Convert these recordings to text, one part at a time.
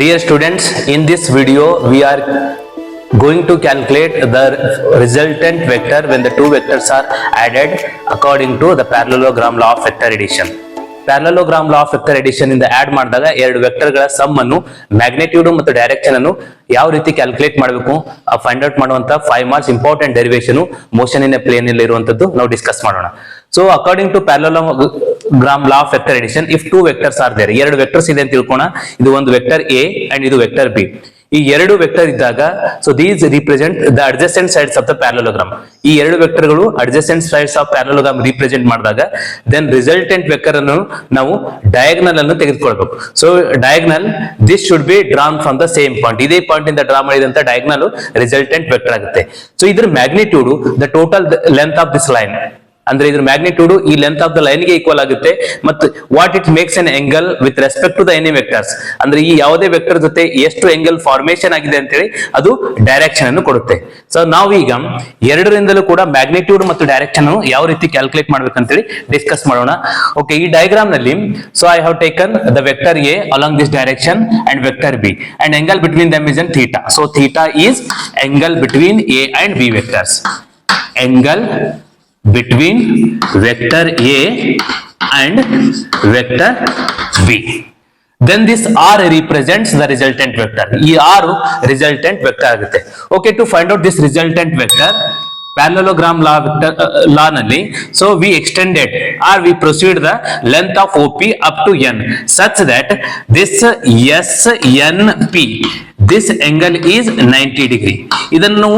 Dear students, in this video we are going to calculate the resultant vector when the two vectors are added according to the parallelogram law of vector addition. Parallelogram law of vector addition ಇಂದ add ಮಾಡಿದಾಗ ಎರಡು vector ಗಳ some ಅನ್ನು magnitude ಮತ್ತು direction ಅನ್ನು ಯಾವ ರೀತಿ calculate ಮಾಡಬೇಕು ಫೈಂಡ್ ಔಟ್ ಮಾಡುವಂತ 5 marks important derivation motion in a plane ಅಲ್ಲಿ ಇರುವಂತದ್ದು ನಾವು ಡಿಸ್ಕಸ್ ಮಾಡೋಣ. So according to parallelogram law of vector addition, if two vectors are there, ಎರಡು ವೆಕ್ಟರ್ಸ್ ಇದೆ ಅಂತ ತಿಳ್ಕೋಣ. ಇದು ಒಂದು ವೆಕ್ಟರ್ A and ಇದು ವೆಕ್ಟರ್ B. ಈ ಎರಡು ವೆಕ್ಟರ್ ಇದ್ದಾಗ so these represent the adjacent sides of the parallelogram. ಈ ಎರಡು ವೆಕ್ಟರ್ ಗಳು adjacent sides of parallelogram represent ಮಾಡಿದಾಗ then resultant vector ಅನ್ನು ನಾವು diagonal ಅನ್ನು ತೆಗೆದುಕೊಳ್ಳಬೇಕು. So diagonal this should be drawn from the same point. ಇದೇ ಪಾಯಿಂಟ್ ಇಂದ ಡ್ರಾ ಮಾಡಿದಂತ diagonal resultant vector ಆಗುತ್ತೆ. So ಇದರ magnitude the total length of this line ಅಂದ್ರೆ ಇದ್ರ ಮ್ಯಾಗ್ನಿಟ್ಯೂಡ್ ಈ ಲೆಂತ್ ಆಫ್ ದ ಲೈನ್ ಗೆ ಈಕ್ವಲ್ ಆಗುತ್ತೆ ಮತ್ತು what it makes an angle with respect to the any vectors ಅಂದ್ರೆ ಈ ಯಾವುದೇ ವೆಕ್ಟರ್ ಜೊತೆ ಎಷ್ಟು ಎಂಗಲ್ ಫಾರ್ಮೇಶನ್ ಆಗಿದೆ ಅಂತ ಹೇಳಿ ಅದು ಡೈರೆಕ್ಷನ್ ಅನ್ನು ಕೊಡುತ್ತೆ. ಸೊ ನಾವು ಈಗ ಎರಡರಿಂದಲೂ ಕೂಡ ಮ್ಯಾಗ್ನಿಟ್ಯೂಡ್ ಮತ್ತು ಡೈರೆಕ್ಷನ್ ಯಾವ ರೀತಿ ಕ್ಯಾಲ್ಕುಲೇಟ್ ಮಾಡ್ಬೇಕಂತ ಹೇಳಿ ಡಿಸ್ಕಸ್ ಮಾಡೋಣ. ಓಕೆ, ಈ ಡಯಾಗ್ರಾಮ್ ನಲ್ಲಿ so I have taken the vector A along this direction and vector B and angle between them is in theta. So theta is angle between a and b vectors. Angle between vector A and vector B. Then this R represents the resultant vector. E R resultant vector ಆಗುತ್ತೆ. Okay, to find out this resultant vector, parallelogram law vector law nalli so we extended or we proceed the length of OP up to n such that this SNP this angle is 90 degree. Idannu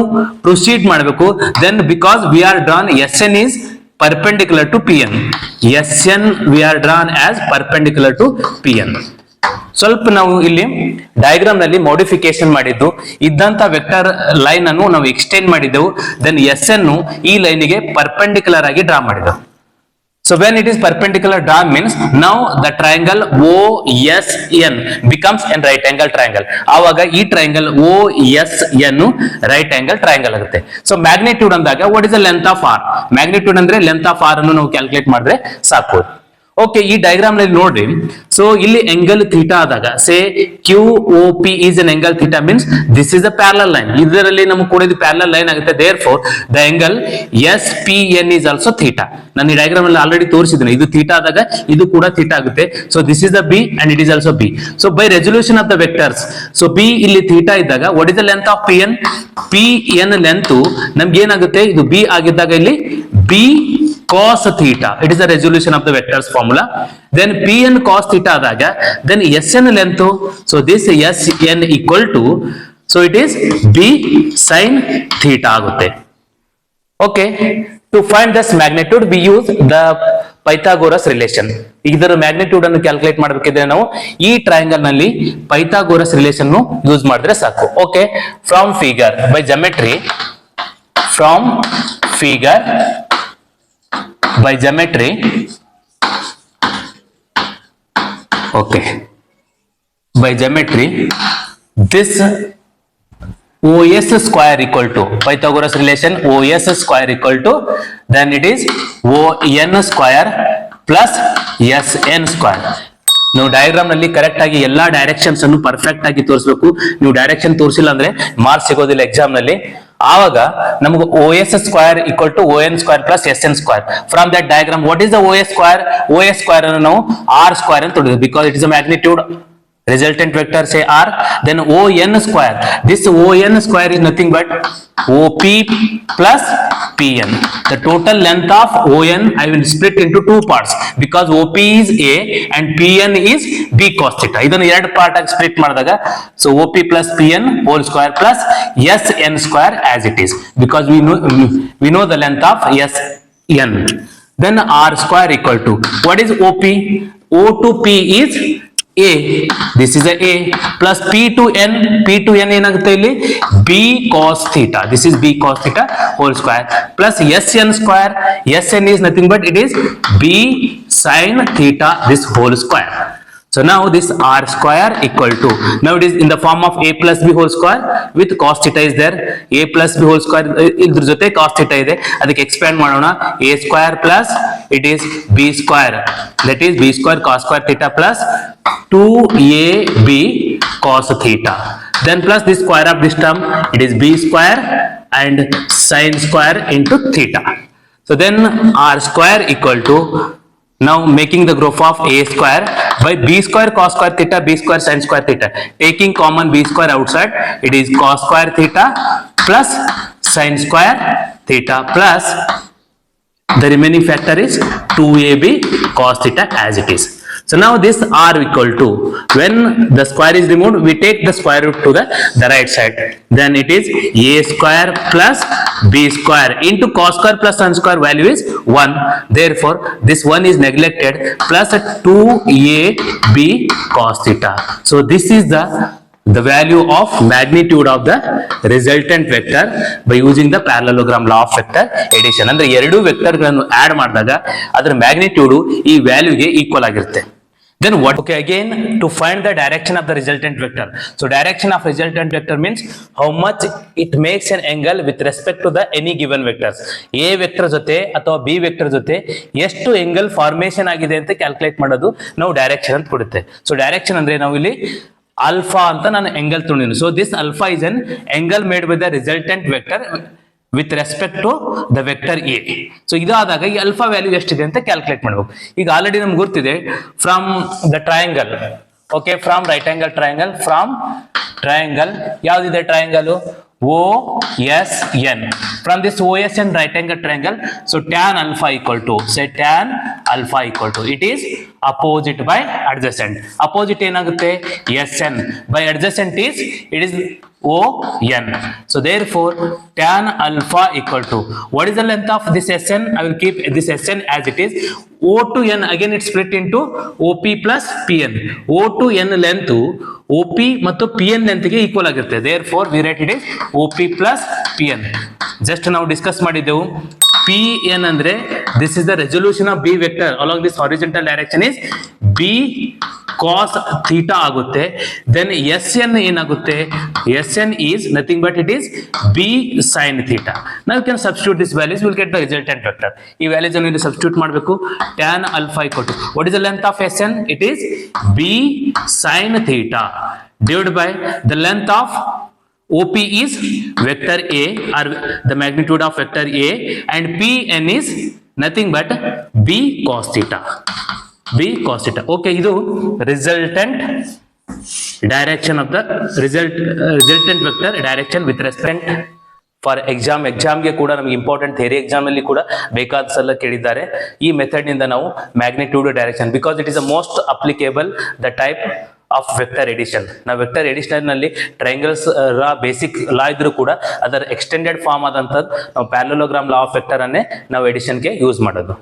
proceed ಮಾಡಬೇಕು. Then because we are drawn SN is perpendicular to PN. SN we are drawn as perpendicular to PN. ಸ್ವಲ್ಪ ನಾವು ಇಲ್ಲಿ diagram ನಲ್ಲಿ modification ಮಾಡಿದ್ದು ಇದ್ದಂತ vector line ಅನ್ನು ನಾವು extend ಮಾಡಿದ್ದೆವು. ದೆನ್ ಎಸ್ ಅನ್ನು ಈ ಲೈನ್ ಗೆ ಪರ್ಪೆಂಡಿಕ್ಯುಲರ್ ಆಗಿ ಡ್ರಾ ಮಾಡಿದೆವು. So when it is perpendicular drawn means now the triangle OSN becomes a right angle triangle. ಆವಾಗ ಈ triangle OSN right angle triangle ಆಗುತ್ತೆ. ಸೊ ಮ್ಯಾಗ್ನಿಟ್ಯೂಡ್ ಅಂದಾಗ what is the length of R? Magnitude ಅಂದ್ರೆ length of R ಅನ್ನು ನಾವು calculate ಮಾಡಿದ್ರೆ ಸಾಕು. Okay, ಈ ಡಯಾಗ್ರಾಮ್ ನಲ್ಲಿ ನೋಡ್ರಿ. ಸೊ ಇಲ್ಲಿ ಎಂಗಲ್ ಥೀಟಾ ಆದಾಗ ಸೇ QOP is an angle theta means this is a parallel line. ಇದರಲ್ಲಿ ನಮಗೆ ಕೂಡ ಇದು ಪ್ಯಾರಲಲ್ ಲೈನ್ ಆಗುತ್ತೆ. therefore the angle SPN is also theta. ನಾನು ಈ ಡಯಾಗ್ರಾಮ್ ಅಲ್ಲಿ ಆಲ್ರೆಡಿ ತೋರಿಸಿದ್ದೀನಿ. ಇದು ಥೀಟಾ ಆದಾಗ ಇದು ಕೂಡ ಥೀಟಾ ಆಗುತ್ತೆ. So this is the B and it is also B. So by resolution of the vectors so B ಇಲ್ಲಿ ಥೀಟಾ ಇದ್ದಾಗ what is the length of PN? PN length ನಮ್ಗೆ ಏನಾಗುತ್ತೆ, ಇದು B ಆಗಿದ್ದಾಗ ಇಲ್ಲಿ B cos theta. It is the resolution of the vectors formula. Then Pn cos theta adaga then Sn length. So this Sn equal to so it is B sin theta agutte. Okay, to find this magnitude we use the Pythagoras relation. ಇದರ magnitude ಅನ್ನು calculate ಮಾಡಬೇಕಿದ್ರೆ ನಾವು ಈ triangle ನಲ್ಲಿ Pythagoras relation use ಮಾಡಿದ್ರೆ ಸಾಕು. Okay, from figure by geometry by geometry, okay, by geometry this OS square equal to Pythagoras relation OS square equal to then it is ON square plus SN square. ನೀವು diagram ನಲ್ಲಿ correct ಆಗಿ ಎಲ್ಲಾ directions ಅನ್ನು perfect ಆಗಿ ತೋರಿಸಬೇಕು. ನೀವು direction ತೋರಿಸಿಲ್ಲ ಅಂದ್ರೆ ಮಾರ್ಕ್ಸ್ ಸಿಗೋದಿಲ್ಲ ಎಕ್ಸಾಮ್ ನಲ್ಲಿ. ಆವಾಗ ನಮಗೆ OS square equal to ON square plus SN square. From that diagram what is the OS square? OS square ಅನ್ನು ನಾವು R ಸ್ಕ್ವೇರ್ ಅಂತ ತೊಡೀವಿ because it is a magnitude. Resultant vector say R, then ON square. This ON square is nothing but OP plus PN. The total length of ON I will split into two parts because OP is A and PN is B cos theta. ಇದನ್ನು ಎರಡು part ಆಗಿ split ಮಾಡಿದಾಗ so OP plus PN whole square plus SN square as it is because we know the length of SN. Then R square equal to what is OP? O to P is A, this is a A plus P to N ಏನಾಗುತ್ತೆ ಇಲ್ಲಿ B cos theta. This is B cos theta whole square plus SN square. SN is nothing but it is B sin theta this whole square. So now this R square equal to, now it is in the form of A plus B whole square with cos theta is there. A plus B whole square ಇದ್ರ ಜೊತೆ cos theta ಇದೆ, ಅದಕ್ಕೆ expand ಮಾಡೋಣ. A square plus it is B square, that is B square cos square theta plus 2AB cos theta. Then plus the square of this term, it is b square and sin square into theta. So then r square equal to, now making the graph of a square by b square cos square theta, b square sin square theta. Taking common b square outside, it is cos square theta plus sin square theta plus the remaining factor is 2ab cos theta as it is. So now this r equal to, when the square is removed, we take the square root to the right side. Then it is a square plus b square into cos square plus sin square value is 1. Therefore, this 1 is neglected plus 2ab cos theta. So this is the value of magnitude of the resultant vector by using the parallelogram law of vector addition. ಅಂದ್ರೆ ಎರಡು vector ಗಳನ್ನು add ಮಾಡಿದಾಗ ಅದರ magnitude ಈ ವ್ಯಾಲ್ಯೂಗೆ equal ಆಗಿರುತ್ತೆ. Then what? Okay, again to find the direction of the resultant vector. So direction of resultant vector means how much it makes an angle with respect to the any given vectors. A vector ಜೊತೆ ಅಥವಾ B vector ಜೊತೆ ಎಷ್ಟು angle formation ಆಗಿದೆ ಅಂತ calculate ಮಾಡೋದು ನಾವು direction ಅಂತ ಕೊಡುತ್ತೆ. ಸೊ ಡೈರೆಕ್ಷನ್ ಅಂದ್ರೆ ನಾವು ಇಲ್ಲಿ alpha ಅಂತ ನಾನು angle ತೊಗೊಂಡಿದ್ದೀನಿ. So this alpha is an angle made by the resultant vector with respect to the vector A. So ಇದಾದಾಗ ಈ alpha value ಎಷ್ಟಿದೆ ಅಂತ ಕ್ಯಾಲ್ಕುಲೇಟ್ ಮಾಡಬೇಕು. ಈಗ ಆಲ್ರೆಡಿ ನಮ್ಗೆ ಗೊತ್ತಿದೆ from the triangle, okay, from right angle triangle, from triangle ಯಾವ್ದಿದೆ triangle OSN. From this OSN right angle triangle, so tan alpha equal to, say tan alpha equal to, it is opposite by adjacent. Opposite ಏನಾಗುತ್ತೆ SN by adjacent is, it is ON. So therefore tan alpha equal to, what is the length of this SN? I will keep this SN as it is. O to N, again it split into OP plus PN. O to N length OP ಮತ್ತು PN length ಗೆ equal ಆಗಿರುತ್ತೆ. Therefore we write it is OP plus PN. Just ನಾವು discuss ಮಾಡಿದ್ದೆವು. PN ಅಂದ್ರೆ this is the resolution of B vector along this horizontal direction is B cos theta ಆಗುತ್ತೆ. Then SN ಏನಾಗುತ್ತೆ? SN is nothing but it is B sin theta. Now you can substitute these values, we will get the resultant vector. ಈ values ಅನ್ನು ಇಲ್ಲಿ substitute ಮಾಡಬೇಕು. Tan alpha equal to, what is the length of SN? It is B sin theta divided by the length of OP is vector A or the magnitude of vector A, and PN is nothing but B cos theta. B cos theta. Okay, ಇದು resultant direction of the resultant vector direction with respect for ಎಕ್ಸಾಮ್ಗೆ ಕೂಡ ನಮಗೆ important theory exam ಅಲ್ಲಿ ಕೂಡ ಬೇಕಾದ ಸಲ ಕೇಳಿದ್ದಾರೆ. ಈ ಮೆಥಡ್ ನಿಂದ ನಾವು magnitude direction, because it is a most applicable the type of vector addition. ನಾವು ವೆಕ್ಟರ್ ಎಡಿಷನ್ ನಲ್ಲಿ ಟ್ರಯಾಂಗಲ್ಸ್ ಬೇಸಿಕ್ ಲಾ ಇದ್ರೂ ಕೂಡ ಅದರ ಎಕ್ಸ್ಟೆಂಡೆಡ್ ಫಾರ್ಮ್ ಆದಂಥದ್ದು ನಾವು ಪ್ಯಾರಲೋಗ್ರಾಮ್ ಲಾ ಆಫ್ ವೆಕ್ಟರ್ ಅನ್ನೇ ನಾವು ಎಡಿಷನ್ಗೆ ಯೂಸ್ ಮಾಡೋದು.